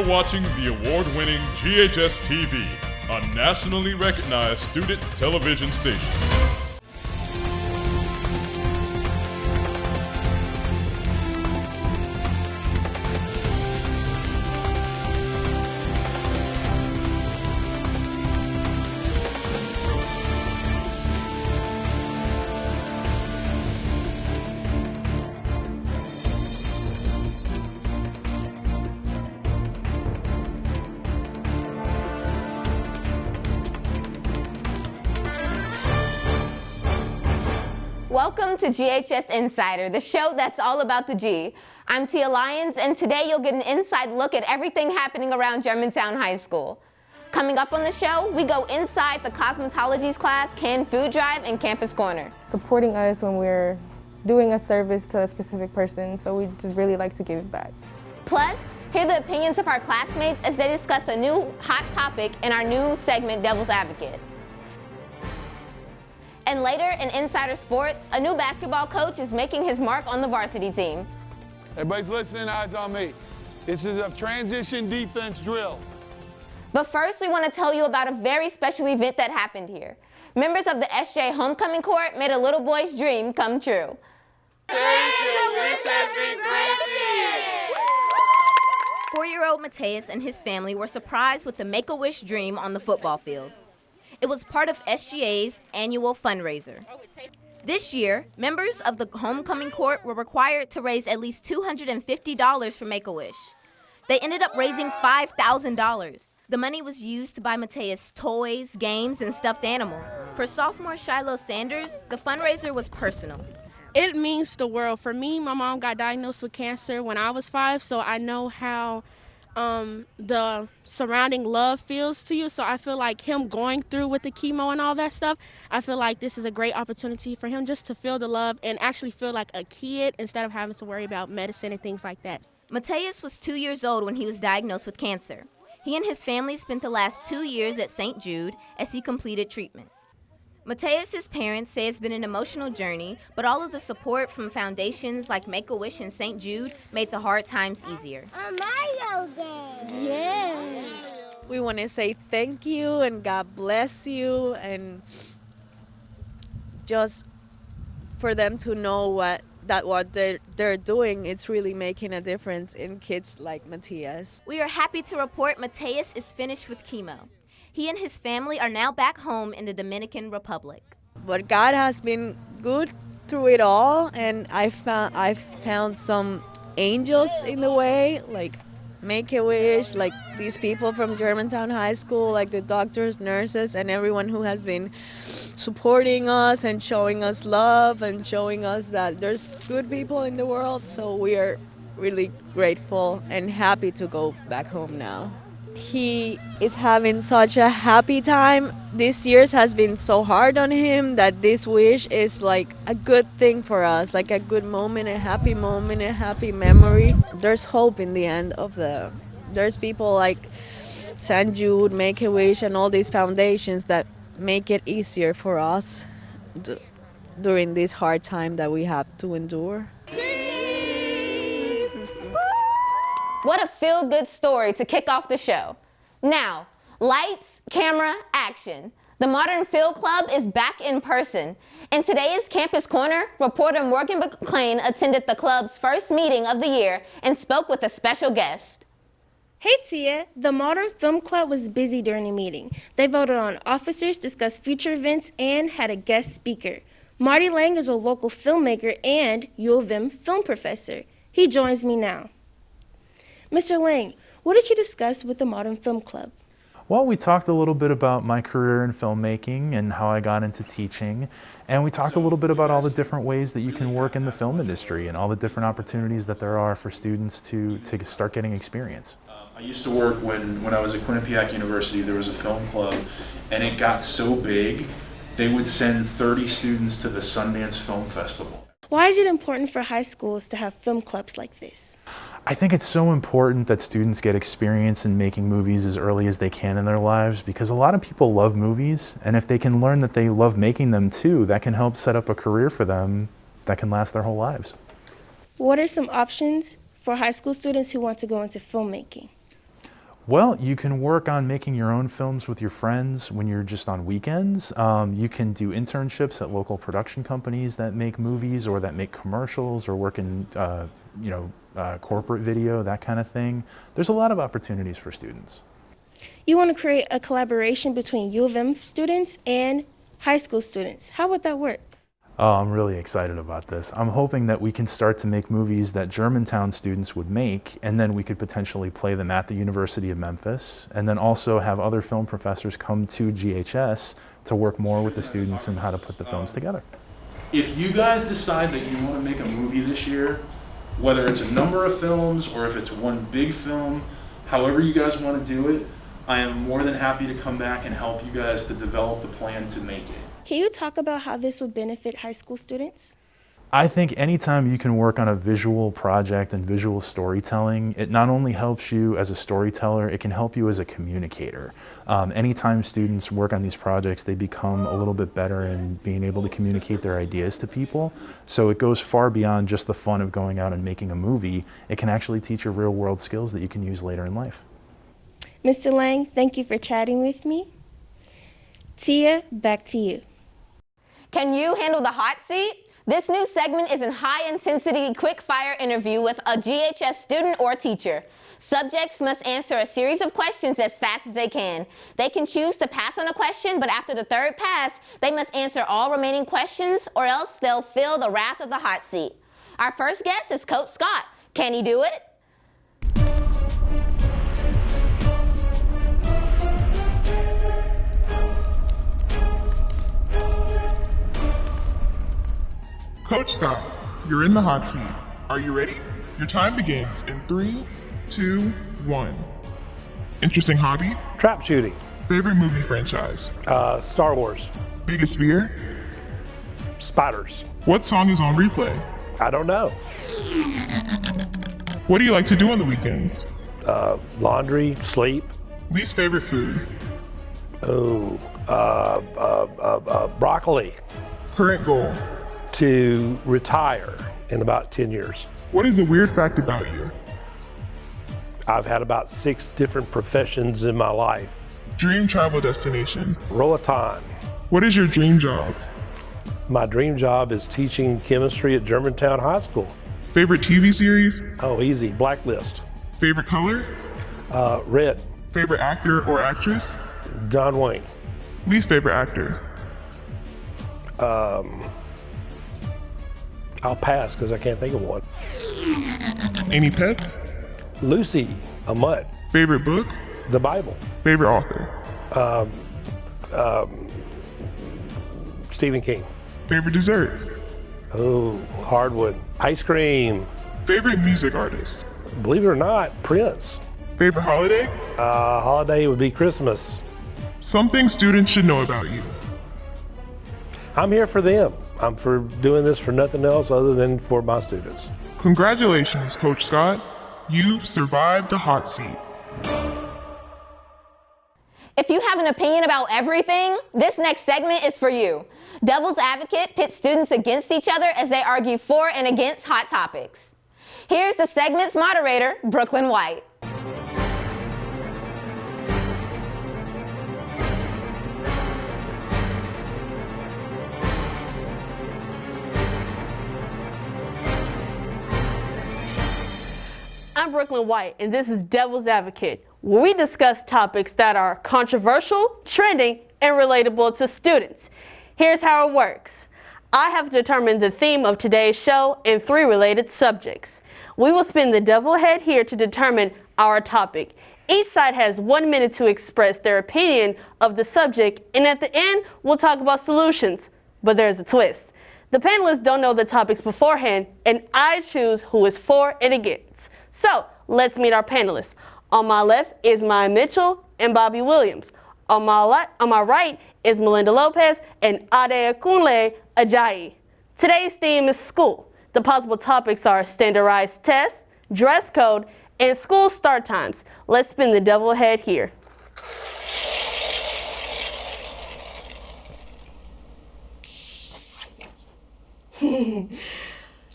watching the award-winning GHS-TV, a nationally recognized student television station. Welcome to GHS Insider, the show that's all about the G. I'm Tia Lyons, and today you'll get an inside look at everything happening around Germantown High School. Coming up on the show, we go inside the cosmetologies class, canned food drive, and campus corner. Supporting us when we're doing a service to a specific person, so we just really like to give it back. Plus, hear the opinions of our classmates as they discuss a new hot topic in our new segment, Devil's Advocate. And later in Insider Sports, a new basketball coach is making his mark on the varsity team. Everybody's listening, eyes on me. This is a transition defense drill. But first, we want to tell you about a very special event that happened here. Members of the SJ Homecoming Court made a little boy's dream come true. Thank you, this has been granted. 4-year-old Matthias and his family were surprised with the Make-A-Wish dream on the football field. It was part of SGA's annual fundraiser. This year, members of the homecoming court were required to raise at least $250 for Make-A-Wish. They ended up raising $5,000. The money was used to buy Matthias toys, games, and stuffed animals. For sophomore Shiloh Sanders, the fundraiser was personal. It means the world. For me, my mom got diagnosed with cancer when I was 5, so I know how the surrounding love feels to you. So I feel like him going through with the chemo and all that stuff, I feel like this is a great opportunity for him just to feel the love and actually feel like a kid instead of having to worry about medicine and things like that. Matthias was 2 years old when he was diagnosed with cancer. He and his family spent the last 2 years at St. Jude as he completed treatment. Matthias' parents say it's been an emotional journey, but all of the support from foundations like Make-A-Wish and St. Jude made the hard times easier. A Mario game. Yeah. We want to say thank you and God bless you, and just for them to know what they're doing, it's really making a difference in kids like Matthias. We are happy to report Matthias is finished with chemo. He and his family are now back home in the Dominican Republic. But God has been good through it all, and I've found some angels in the way, like Make-A-Wish, like these people from Germantown High School, like the doctors, nurses, and everyone who has been supporting us and showing us love and showing us that there's good people in the world. So we are really grateful and happy to go back home now. He is having such a happy time. This year has been so hard on him that this wish is like a good thing for us, like a good moment, a happy memory. There's hope in the end of there's people like St. Jude, Make-A-Wish, and all these foundations that make it easier for us during this hard time that we have to endure. What a feel-good story to kick off the show. Now, lights, camera, action. The Modern Film Club is back in person. In today's Campus Corner, reporter Morgan McLean attended the club's first meeting of the year and spoke with a special guest. Hey Tia, the Modern Film Club was busy during the meeting. They voted on officers, discussed future events, and had a guest speaker. Marty Lang is a local filmmaker and U of M film professor. He joins me now. Mr. Lang, what did you discuss with the Modern Film Club? Well, we talked a little bit about my career in filmmaking and how I got into teaching, and we talked a little bit about all the different ways that you can work in the film industry and all the different opportunities that there are for students to start getting experience. I used to work when I was at Quinnipiac University. There was a film club, and it got so big, they would send 30 students to the Sundance Film Festival. Why is it important for high schools to have film clubs like this? I think it's so important that students get experience in making movies as early as they can in their lives, because a lot of people love movies, and if they can learn that they love making them too, that can help set up a career for them that can last their whole lives. What are some options for high school students who want to go into filmmaking? Well, you can work on making your own films with your friends when you're just on weekends. You can do internships at local production companies that make movies or that make commercials or work in, corporate video, that kind of thing. There's a lot of opportunities for students. You want to create a collaboration between U of M students and high school students. How would that work? Oh, I'm really excited about this. I'm hoping that we can start to make movies that Germantown students would make, and then we could potentially play them at the University of Memphis, and then also have other film professors come to GHS to work more with the students and how to put the films together. If you guys decide that you want to make a movie this year, whether it's a number of films or if it's one big film, however you guys want to do it, I am more than happy to come back and help you guys to develop the plan to make it. Can you talk about how this would benefit high school students? I think anytime you can work on a visual project and visual storytelling, it not only helps you as a storyteller, it can help you as a communicator. Anytime students work on these projects, they become a little bit better in being able to communicate their ideas to people. So it goes far beyond just the fun of going out and making a movie. It can actually teach you real world skills that you can use later in life. Mr. Lang, thank you for chatting with me. Tia, back to you. Can you handle the hot seat? This new segment is a high-intensity, quick-fire interview with a GHS student or teacher. Subjects must answer a series of questions as fast as they can. They can choose to pass on a question, but after the third pass, they must answer all remaining questions or else they'll feel the wrath of the hot seat. Our first guest is Coach Scott. Can he do it? Coach Scott, you're in the hot seat. Are you ready? Your time begins in 3, 2, 1. Interesting hobby? Trap shooting. Favorite movie franchise? Star Wars. Biggest fear? Spiders. What song is on replay? I don't know. What do you like to do on the weekends? Laundry, sleep. Least favorite food? Broccoli. Current goal? To retire in about 10 years. What is a weird fact about you? I've had about 6 different professions in my life. Dream travel destination? Roatan. What is your dream job? My dream job is teaching chemistry at Germantown High School. Favorite TV series? Oh, easy. Blacklist. Favorite color? Red. Favorite actor or actress? John Wayne. Least favorite actor? I'll pass because I can't think of one. Any pets? Lucy, a mutt. Favorite book? The Bible. Favorite author? Stephen King. Favorite dessert? Oh, hardwood. Ice cream. Favorite music artist? Believe it or not, Prince. Favorite holiday? Holiday would be Christmas. Something students should know about you. I'm here for them. I'm for doing this for nothing else other than for my students. Congratulations, Coach Scott. You've survived the hot seat. If you have an opinion about everything, this next segment is for you. Devil's Advocate pits students against each other as they argue for and against hot topics. Here's the segment's moderator, Brooklyn White. I'm Brooklyn White, and this is Devil's Advocate, where we discuss topics that are controversial, trending, and relatable to students. Here's how it works. I have determined the theme of today's show and 3 related subjects. We will spin the devil head here to determine our topic. Each side has 1 minute to express their opinion of the subject, and at the end, we'll talk about solutions. But there's a twist. The panelists don't know the topics beforehand, and I choose who is for and against. So, let's meet our panelists. On my left is Maya Mitchell and Bobby Williams. On my right is Melinda Lopez and Adekunle Ajayi. Today's theme is school. The possible topics are standardized tests, dress code, and school start times. Let's spin the devil head here.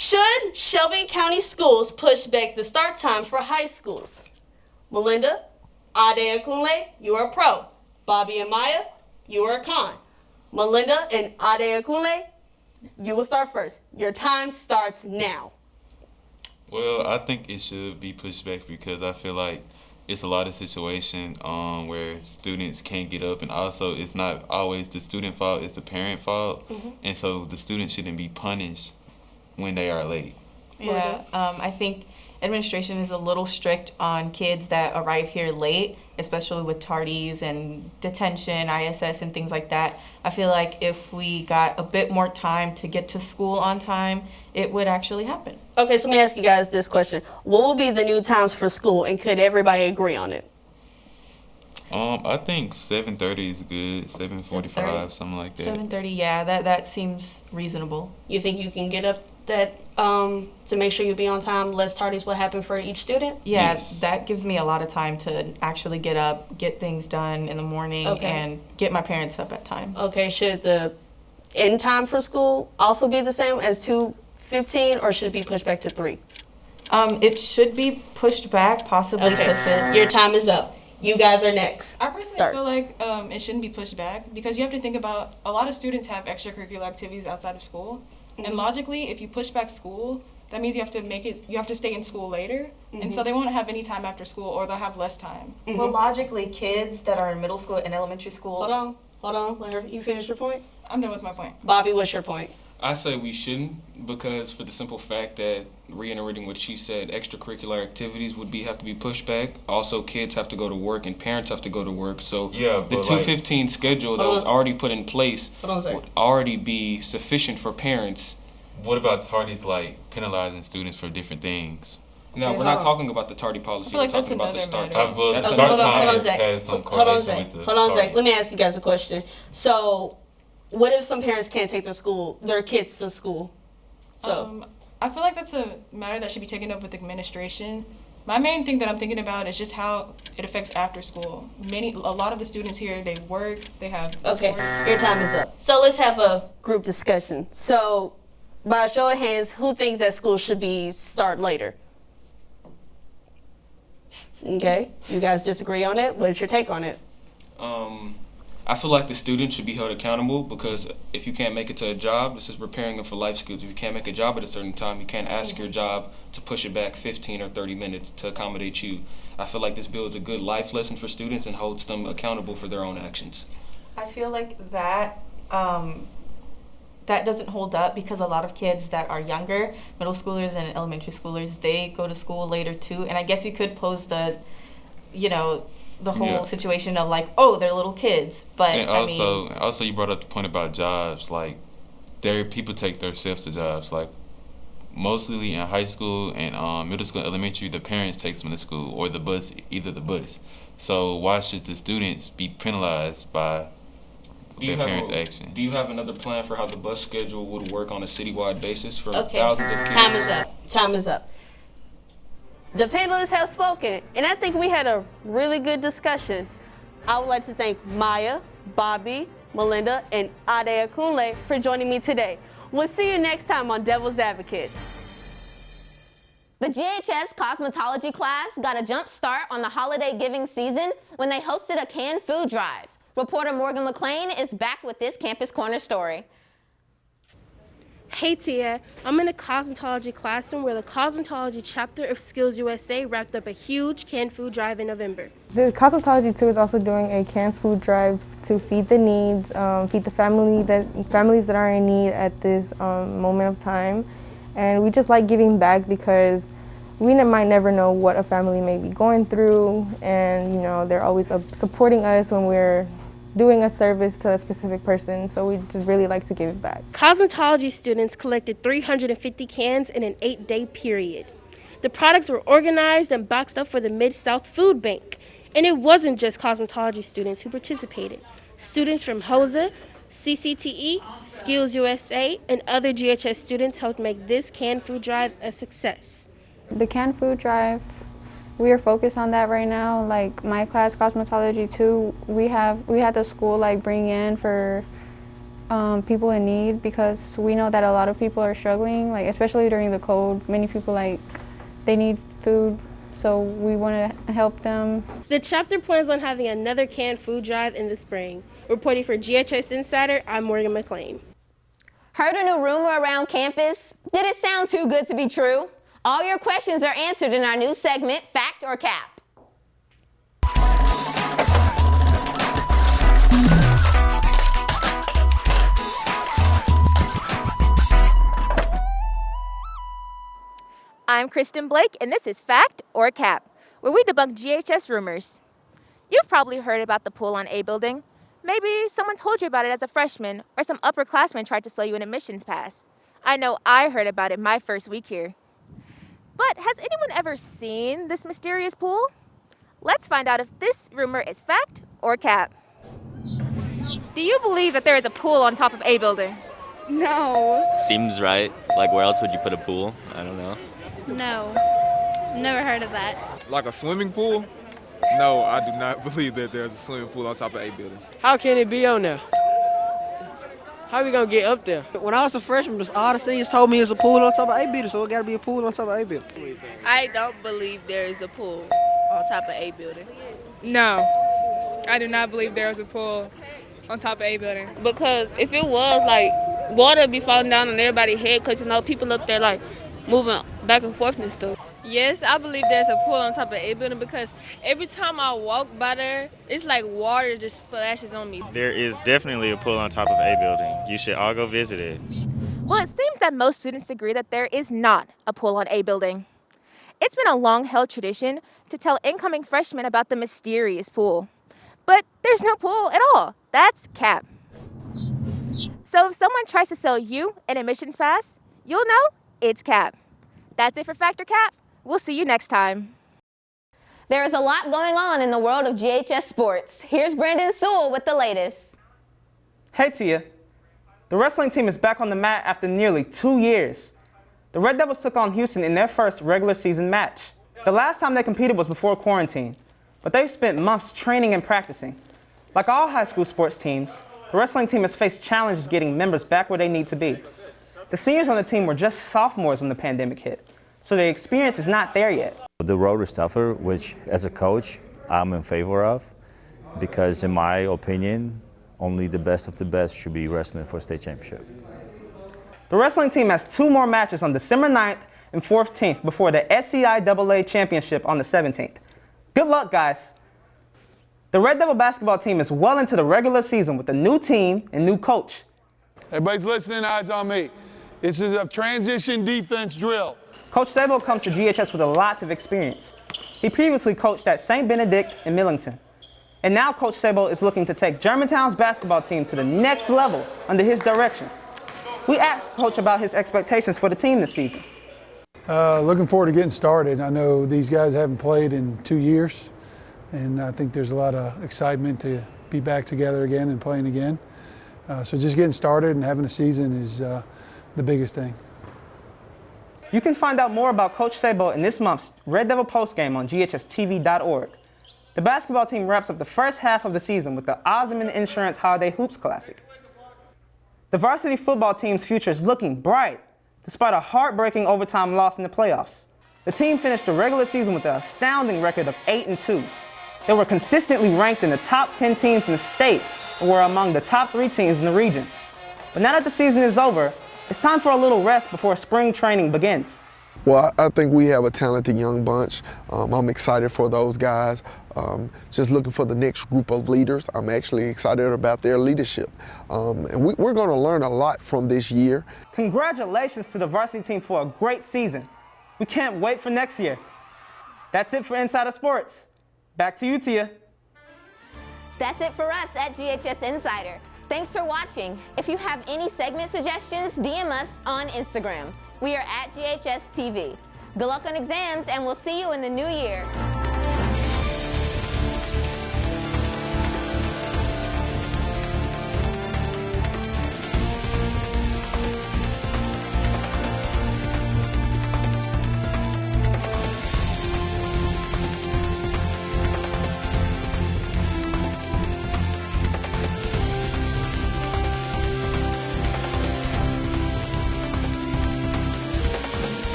Should Shelby County schools push back the start time for high schools? Melinda, Ade Akunle, you are a pro. Bobby and Maya, you are a con. Melinda and Ade Akunle, you will start first. Your time starts now. Well, I think it should be pushed back because I feel like it's a lot of situations where students can't get up, and also it's not always the student fault, it's the parent fault. And so the students shouldn't be punished when they are late. Yeah, I think administration is a little strict on kids that arrive here late, especially with tardies and detention, ISS, and things like that. I feel like if we got a bit more time to get to school on time, it would actually happen. Okay, so let me ask you guys this question. What will be the new times for school, and could everybody agree on it? I think 7:30 is good, 7:45, something like that. 7:30, yeah, that seems reasonable. You think you can get up that to make sure you be on time, less tardies will happen for each student? Yeah, that gives me a lot of time to actually get up, get things done in the morning, and get my parents up at time. Okay, should the end time for school also be the same as 2:15, or should it be pushed back to 3? It should be pushed back, possibly to fit. Your time is up. You guys are next. I personally feel like it shouldn't be pushed back because you have to think about a lot of students have extracurricular activities outside of school. And logically, if you push back school, that means you have to stay in school later. And so they won't have any time after school, or they'll have less time. Well, logically, kids that are in middle school and elementary school. Hold on. Let her, you finish your point? I'm done with my point. Bobby, what's your point? I say we shouldn't, because for the simple fact that, reiterating what she said, extracurricular activities would have to be pushed back. Also, kids have to go to work and parents have to go to work. So the 2:15 schedule that was already put in place would already be sufficient for parents. What about tardies, like penalizing students for different things? No, we're not talking about the tardy policy. We're talking about the start time. Hold on a sec. Let me ask you guys a question. So, what if some parents can't take their kids to school? So, I feel like that's a matter that should be taken up with administration. My main thing that I'm thinking about is just how it affects after school. A lot of the students here, they work, they have sports. Your time is up. So let's have a group discussion. So, by a show of hands, who think that school should start later? Okay, you guys disagree on it? What's your take on it? I feel like the student should be held accountable, because if you can't make it to a job, this is preparing them for life skills. If you can't make a job at a certain time, you can't ask your job to push it back 15 or 30 minutes to accommodate you. I feel like this builds a good life lesson for students and holds them accountable for their own actions. I feel like that doesn't hold up, because a lot of kids that are younger, middle schoolers and elementary schoolers, they go to school later too. And I guess you could pose the whole situation of like, oh, they're little kids. But and also you brought up the point about jobs. Like, people take themselves to jobs. Like, mostly in high school and middle school and elementary, the parents take them to school, or either the bus. So why should the students be penalized by their parents' actions? Do you have another plan for how the bus schedule would work on a citywide basis for thousands of kids? Time is up. The panelists have spoken, and I think we had a really good discussion. I would like to thank Maya, Bobby, Melinda, and Ade Akunle for joining me today. We'll see you next time on Devil's Advocate. The GHS cosmetology class got a jump start on the holiday giving season when they hosted a canned food drive. Reporter Morgan McLean is back with this Campus Corner story. Hey Tia, I'm in a cosmetology classroom where the cosmetology chapter of Skills USA wrapped up a huge canned food drive in November. The cosmetology too is also doing a canned food drive to feed the needs, feed the families that are in need at this moment of time. And we just like giving back because we might never know what a family may be going through, and they're always supporting us when we're doing a service to a specific person, so we just really like to give it back. Cosmetology students collected 350 cans in an 8-day period. The products were organized and boxed up for the Mid-South Food Bank. And it wasn't just cosmetology students who participated. Students from HOSA, CCTE, Skills USA, and other GHS students helped make this canned food drive a success. The canned food drive, we are focused on that right now. Like my class, cosmetology too, we had the school bring in for people in need, because we know that a lot of people are struggling, especially during the cold. Many people they need food so we want to help them. The chapter plans on having another canned food drive in the spring. Reporting for GHS Insider, I'm Morgan McLean. Heard a new rumor around campus? Did it sound too good to be true? All your questions are answered in our new segment, Fact or Cap. I'm Kristen Blake, and this is Fact or Cap, where we debunk GHS rumors. You've probably heard about the pool on A building. Maybe someone told you about it as a freshman, or some upperclassman tried to sell you an admissions pass. I know I heard about it my first week here. But has anyone ever seen this mysterious pool? Let's find out if this rumor is fact or cap. Do you believe that there is a pool on top of A building? No. Seems right. Like, where else would you put a pool? I don't know. No. Never heard of that. Like a swimming pool? No, I do not believe that there's a swimming pool on top of A building. How can it be on there? How we gonna get up there? When I was a freshman, all the seniors told me it's a pool on top of A building, so it gotta be a pool on top of A building. I don't believe there is a pool on top of A building. No, I do not believe there is a pool on top of A building. Because if it was, like, water would be falling down on everybody's head because, people up there, like, moving back and forth and stuff. Yes, I believe there's a pool on top of A building because every time I walk by there, it's like water just splashes on me. There is definitely a pool on top of A building. You should all go visit it. Well, it seems that most students agree that there is not a pool on A building. It's been a long-held tradition to tell incoming freshmen about the mysterious pool. But there's no pool at all. That's cap. So if someone tries to sell you an admissions pass, you'll know it's cap. That's it for Fact or Cap. We'll see you next time. There is a lot going on in the world of GHS sports. Here's Brandon Sewell with the latest. Hey Tia. The wrestling team is back on the mat after nearly 2 years. The Red Devils took on Houston in their first regular season match. The last time they competed was before quarantine, but they've spent months training and practicing. Like all high school sports teams, the wrestling team has faced challenges getting members back where they need to be. The seniors on the team were just sophomores when the pandemic hit, so the experience is not there yet. The road is tougher, which as a coach, I'm in favor of, because in my opinion, only the best of the best should be wrestling for a state championship. The wrestling team has 2 more matches on December 9th and 14th before the SCIAA Championship on the 17th. Good luck, guys. The Red Devil basketball team is well into the regular season with a new team and new coach. Everybody's listening, eyes on me. This is a transition defense drill. Coach Sabo comes to GHS with a lot of experience. He previously coached at St. Benedict in Millington. And now Coach Sabo is looking to take Germantown's basketball team to the next level under his direction. We asked Coach about his expectations for the team this season. Looking forward to getting started. I know these guys haven't played in 2 years, and I think there's a lot of excitement to be back together again and playing again. So just getting started and having a season is the biggest thing. You can find out more about Coach Sabo in this month's Red Devil postgame on GHS-TV.org. The basketball team wraps up the first half of the season with the Osmond Insurance Holiday Hoops Classic. The varsity football team's future is looking bright, despite a heartbreaking overtime loss in the playoffs. The team finished the regular season with an astounding record of 8-2. They were consistently ranked in the top 10 teams in the state and were among the top 3 teams in the region. But now that the season is over, it's time for a little rest before spring training begins. Well, I think we have a talented young bunch. I'm excited for those guys. Just looking for the next group of leaders. I'm actually excited about their leadership. And we're going to learn a lot from this year. Congratulations to the varsity team for a great season. We can't wait for next year. That's it for Insider Sports. Back to you, Tia. That's it for us at GHS Insider. Thanks for watching. If you have any segment suggestions, DM us on Instagram. We are at GHS-TV. Good luck on exams, and we'll see you in the new year.